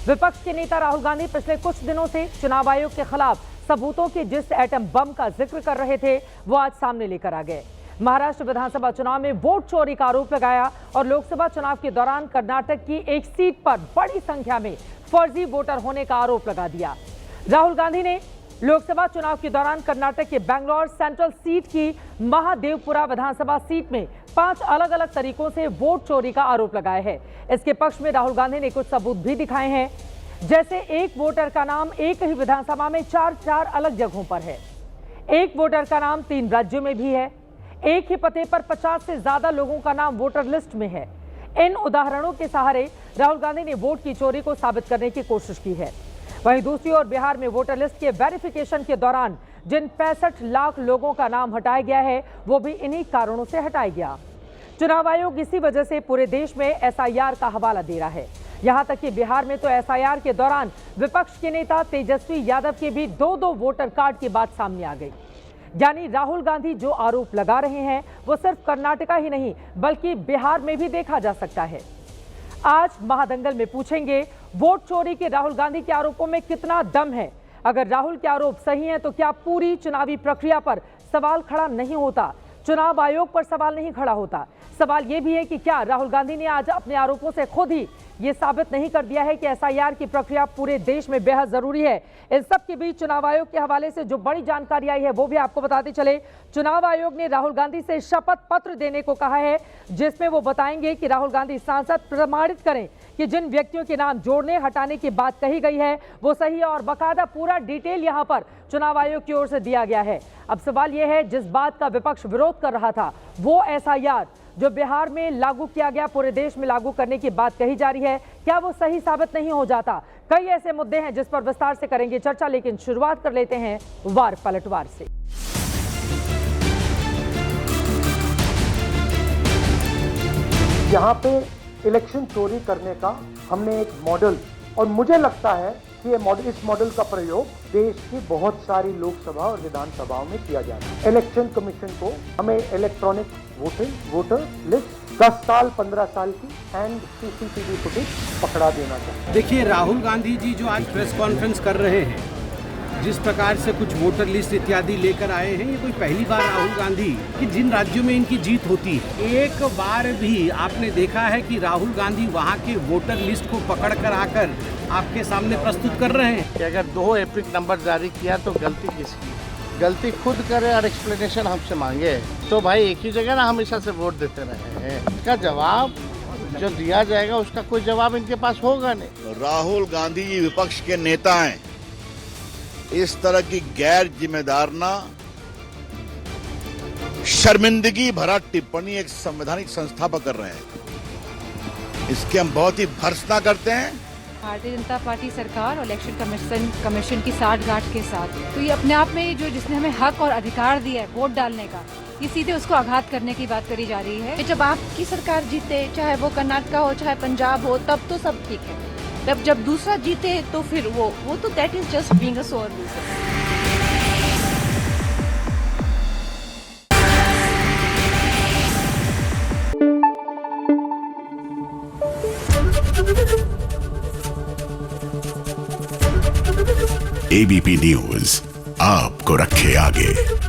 विपक्ष के नेता राहुल गांधी पिछले कुछ दिनों से चुनाव आयोग के खिलाफ सबूतों के जिस एटम बम का जिक्र कर रहे थे वो आज सामने लेकर आ गए। महाराष्ट्र विधानसभा चुनाव में वोट चोरी का आरोप लगाया और लोकसभा चुनाव के दौरान कर्नाटक की एक सीट पर बड़ी संख्या में फर्जी वोटर होने का आरोप लगा दिया। राहुल गांधी ने लोकसभा चुनाव के दौरान कर्नाटक के बैंगलोर सेंट्रल सीट की महादेवपुरा विधानसभा सीट में 5 अलग अलग तरीकों से वोट चोरी का आरोप लगाया है। इसके पक्ष में राहुल गांधी ने कुछ सबूत भी दिखाए हैं, जैसे एक वोटर का नाम एक ही विधानसभा में 4 अलग जगहों पर है, एक वोटर का नाम 3 राज्यों में भी है, एक ही पते पर 50 से ज्यादा लोगों का नाम वोटर लिस्ट में है। इन उदाहरणों के सहारे राहुल गांधी ने वोट की चोरी को साबित करने की कोशिश की है। वहीं दूसरी ओर बिहार में वोटर लिस्ट के वेरिफिकेशन के दौरान जिन 65 लाख लोगों का नाम हटाया गया है वो भी इन्हीं कारणों से हटाया गया। चुनाव आयोग इसी वजह से पूरे देश में एसआईआर का हवाला दे रहा है। यहां तक कि बिहार में तो एसआईआर के दौरान विपक्ष के नेता तेजस्वी यादव के भी 2 वोटर कार्ड की बात सामने आ गई। यानी राहुल गांधी जो आरोप लगा रहे हैं वो सिर्फ कर्नाटका ही नहीं बल्कि बिहार में भी देखा जा सकता है। आज महादंगल में पूछेंगे वोट चोरी के राहुल गांधी के आरोपों में कितना दम है। अगर राहुल के आरोप सही हैं तो क्या पूरी चुनावी प्रक्रिया पर सवाल खड़ा नहीं होता, चुनाव आयोग पर सवाल नहीं खड़ा होता। सवाल यह भी है कि क्या राहुल गांधी ने आज अपने आरोपों से खुद ही ये साबित नहीं कर दिया है कि एसआईआर की प्रक्रिया पूरे देश में बेहद जरूरी है। इन सब के बीच चुनाव आयोग के हवाले से जो बड़ी जानकारी आई है वो भी आपको बताते चले। चुनाव आयोग ने राहुल गांधी से शपथ पत्र देने को कहा है, जिसमें वो बताएंगे कि राहुल गांधी सांसद प्रमाणित करें कि जिन व्यक्तियों के नाम जोड़ने हटाने की बात कही गई है वो सही है और बाकायदा पूरा डिटेल यहाँ पर चुनाव आयोग की ओर से दिया गया है। अब सवाल यह है, जिस बात का विपक्ष विरोध कर रहा था वो एसआईआर जो बिहार में लागू किया गया पूरे देश में लागू करने की बात कही जा रही है, क्या वो सही साबित नहीं हो जाता। कई ऐसे मुद्दे हैं जिस पर विस्तार से करेंगे चर्चा, लेकिन शुरुआत कर लेते हैं वार पलटवार से। यहाँ पे इलेक्शन चोरी करने का हमने एक मॉडल, और मुझे लगता है कि इस मॉडल का प्रयोग देश की बहुत सारी लोकसभा और विधानसभाओं में किया जाता है। इलेक्शन कमीशन को हमें इलेक्ट्रॉनिक वोटर लिस्ट 10 साल 15 साल की एंड सीसीटीवी फुटेज पकड़ा देना चाहिए। देखिए, राहुल गांधी जी जो आज प्रेस कॉन्फ्रेंस कर रहे हैं, जिस प्रकार से कुछ वोटर लिस्ट इत्यादि लेकर आए हैं, ये कोई पहली बार राहुल गांधी कि जिन राज्यों में इनकी जीत होती है, एक बार भी आपने देखा है कि राहुल गांधी वहां के वोटर लिस्ट को पकड़ कर आकर आपके सामने प्रस्तुत कर रहे हैं कि अगर 2 एपिक नंबर जारी किया तो गलती किसकी? गलती खुद करे और एक्सप्लेनेशन हमसे मांगे तो भाई एक ही जगह ना हमेशा से वोट देते रहे हैं। इसका जवाब जो दिया जाएगा उसका कोई जवाब इनके पास होगा नहीं। राहुल गांधी जी विपक्ष के नेता हैं, इस तरह की गैर जिम्मेदारना शर्मिंदगी भरा टिप्पणी एक संवैधानिक संस्था पर कर रहे हैं, इसके हम बहुत ही भर्त्सना करते हैं। भारतीय जनता पार्टी सरकार और इलेक्शन कमीशन की साठगांठ के साथ तो ये अपने आप में जो जिसने हमें हक और अधिकार दिया है वोट डालने का, ये सीधे उसको आघात करने की बात करी जा रही है। जब आपकी सरकार जीते, चाहे वो कर्नाटका हो चाहे पंजाब हो, तब तो सब ठीक है। तब जब दूसरा जीते तो फिर वो तो that is just being a sore loser. ABP news आपको रखे आगे।